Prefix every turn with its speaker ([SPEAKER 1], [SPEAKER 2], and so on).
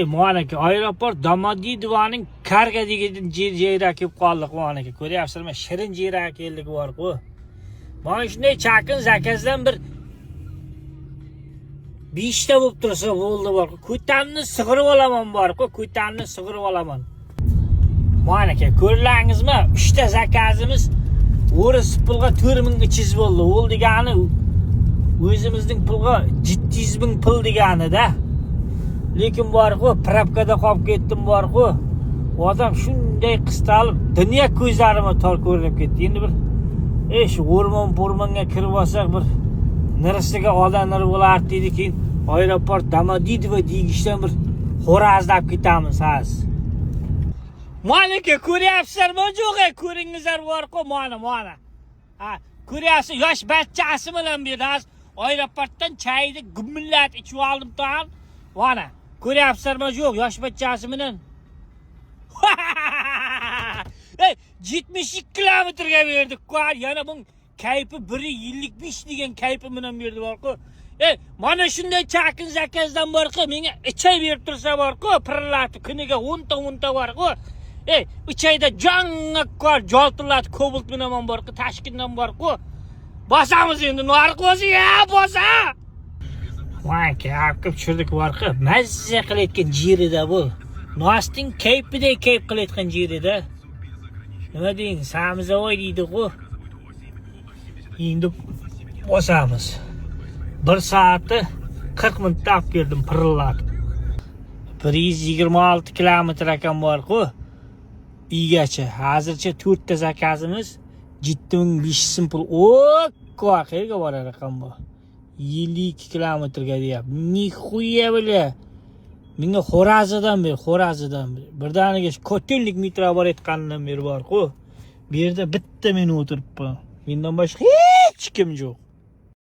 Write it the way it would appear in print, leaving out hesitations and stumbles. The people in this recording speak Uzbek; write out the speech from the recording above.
[SPEAKER 1] Muan aka, aeroport Domodedovaning Karga degan yerga kelib qoldik, Muan aka. Ko'ryapsizmi? Shirin yerga keldik bor-ku. Mana shunday chaqin zakazdan bir 5 ta bo'lib tursa bo'ldi bor. Ko'tanni sig'irib olaman bor-ku, ko'tanni sig'irib olaman. Muan aka, ko'rlaringizmi? 3 ta zakazimiz o'ris pulga 4300 bo'ldi. Ol degani o'zimizning pulga 700 ming pul degani-da. Lekin bor-ku, probkada qolib ketdim bor-ku. Odam shunday qistalib, dunyo ko'zlarima tor ko'rinib ketdi. Endi bir shu o'rmon-po'rmonga kirib olsak bir nirisiga odamlar bo'lardi deydi, keyin aeroport Domodedova degishdan bir xo'razlab ketamiz haz. Mana aka, ko'ryapsizlarmi? Yo'q, ko'ringizlar bor-ku, mana. Ha, ko'ryapsiz, yosh bachchasi bilan bu yerda aeroportdan chayni gumillat ichib oldim tan. Mana, ko'ryapsizlarmi? Yo'q, yosh bachchasi bilan. 72 kilometrga berdik. Yana bu kayfi 1.55 degan kayfi bilan berdi bor-ku. Mana shunday chaqin zakazdan bor-ku, menga ichay berib tursa bor-ku, pirlatib kuniga 10 ta bor-ku. Ichayda jonga qor, joltirlat kobalt bilan bor-ku, Toshkentdan bor-ku. Bosamiz endi, narkoziga bosa. Voy, kayfga tushirdik bor-ku, mazza qilayotgan yerida bu. Nosting kayfida kayf qilayotgan yerida. Nima deying, samizovoy deydi-ku. Endi bosamiz. 1 soatda 40 minutda olib keldim pirillatib. 126 kilometr ekan bor-ku. Uygacha. Hozircha 4 ta zakazimiz 7500 pul. Qayerga borar ekan bu? 52 kilometrga deyapti. Nixuya bile. Menga Xo'razidan ber. Birdaniga kotellik metro borayotganidan beri bor-ku. Bu yerda bitta men o'tiribman. Mendan boshqa hech kim yo'q.